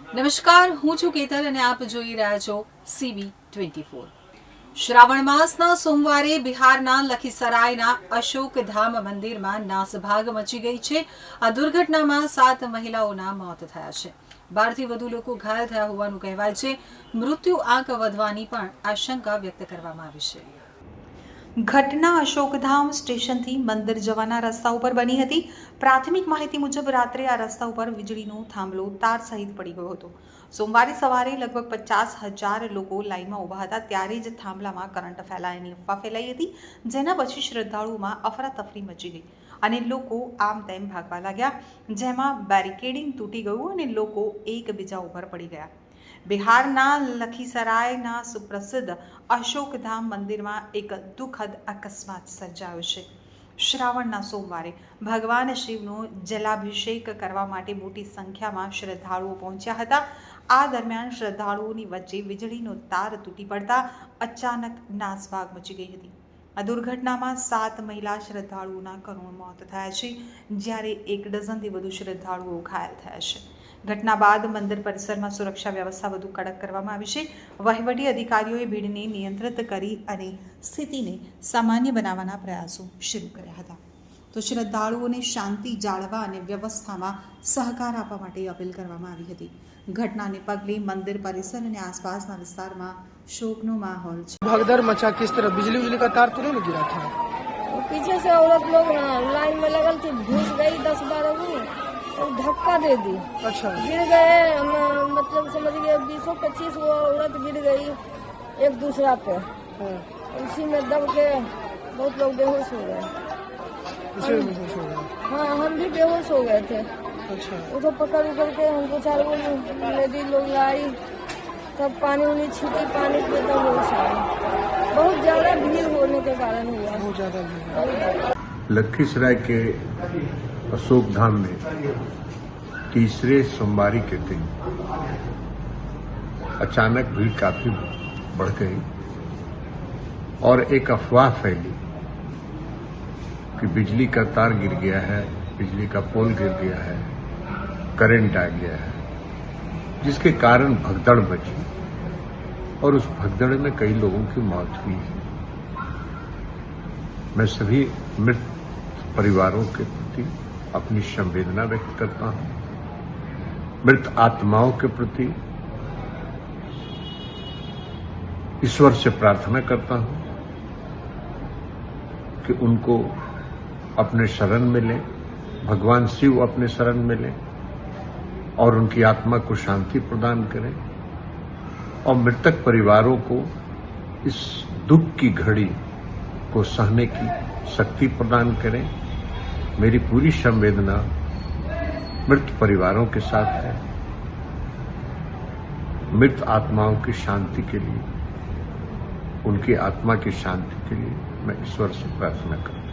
નમસ્કાર, હું છું કેતલ અને આપ જોઈ રહ્યા છો CB24। શ્રાવણ માસના સોમવારે બિહારના લખીસરાયના અશોકધામ મંદિરમાં નાસભાગ મચી ગઈ છે। આ દુર્ઘટનામાં 7 મહિલાઓના મોત થયા છે। 12થી વધુ લોકો ઘાયલ થયા હોવાનું કહેવાય છે। મૃત્યુ આંક વધવાની પણ આશંકા વ્યક્ત કરવામાં આવી છે। ઘટના અશોકધામ સ્ટેશનથી મંદિર જવાના રસ્તા ઉપર બની હતી। પ્રાથમિક માહિતી મુજબ રાત્રે આ રસ્તા ઉપર વીજળીનો થાંભલો તાર સહિત પડી ગયો હતો। સોમવારે સવારે લગભગ 50,000 લોકો લાઇનમાં ઊભા હતા ત્યારે જ થાંભલામાં કરંટ ફેલાયાની અફવા ફેલાઈ હતી, જેના પછી શ્રદ્ધાળુઓમાં અફરાતફરી મચી ગઈ અને લોકો આમ તેમ ભાગવા લાગ્યા, જેમાં બેરિકેડિંગ તૂટી ગયું અને લોકો એકબીજા ઉપર પડી ગયા। બિહારના લખીસરાયના સુપ્રસિદ્ધ અશોકધામ મંદિરમાં એક દુઃખદ અકસ્માત સર્જાયો છે। શ્રાવણના સોમવારે ભગવાન શિવનો જલાભિષેક કરવા માટે મોટી સંખ્યામાં શ્રદ્ધાળુઓ પહોંચ્યા હતા। આ દરમિયાન શ્રદ્ધાળુઓની વચ્ચે વીજળીનો તાર તૂટી પડતા અચાનક નાસભાગ મચી ગઈ હતી। આ દુર્ઘટનામાં 7 મહિલા શ્રદ્ધાળુઓના કરુણ મોત થયા છે, જ્યારે 1 ડઝનથી વધુ શ્રદ્ધાળુઓ ઘાયલ થયા છે। ઘટના બાદ મંદિર પરિસરમાં સુરક્ષા વ્યવસ્થા વધુ કડક કરવામાં આવી છે। વહીવટી અધિકારીઓએ ભીડને નિયંત્રિત કરી અને સ્થિતિને સામાન્ય બનાવવાના પ્રયાસો શરૂ કર્યા હતા। તો શ્રદ્ધાળુઓને શાંતિ જાળવવા અને વ્યવસ્થામાં સહકાર આપવા માટે અપીલ કરવામાં આવી હતી। ઘટનાને પગલે મંદિર પરિસર અને આસપાસના વિસ્તારમાં शोकनो माहौल है। भगदड़ मचा किस तरह? बिजली का तार तो नहीं गिरा था? पीछे से औरत लोग लाइन में लगल थी, घुस गई 10-12 को और धक्का दे दी। अच्छा। गिर गए, मतलब समझ गए 20-25 औरत गिर गई एक दूसरा पे। उसी में दब के बहुत लोग बेहोश हो गए। हाँ, हम भी बेहोश हो गए थे। अच्छा। उसको पकड़ के हमको 4 लेडीज लोग लाई, तब पानी उनी छीटी, पानी पे तब होश आया। बहुत ज्यादा भीड़ होने के कारण हुआ। बहुत ज्यादा भीड़। लखीसराय के अशोक धाम में तीसरे सोमवारी के दिन अचानक भीड़ काफी बढ़ गई और एक अफवाह फैली कि बिजली का तार गिर गया है, बिजली का पोल गिर गया है, करंट आ गया है, जिसके कारण भगदड़ मची और उस भगदड़ में कई लोगों की मौत हुई है। मैं सभी मृत परिवारों के प्रति अपनी संवेदना व्यक्त करता हूं। मृत आत्माओं के प्रति ईश्वर से प्रार्थना करता हूं कि उनको अपने शरण में लें, भगवान शिव अपने शरण में लें और उनकी आत्मा को शांति प्रदान करें और मृतक परिवारों को इस दुख की घड़ी को सहने की शक्ति प्रदान करें। मेरी पूरी संवेदना मृत परिवारों के साथ है। मृत आत्माओं की शांति के लिए, उनकी आत्मा की शांति के लिए मैं ईश्वर से प्रार्थना करता हूं।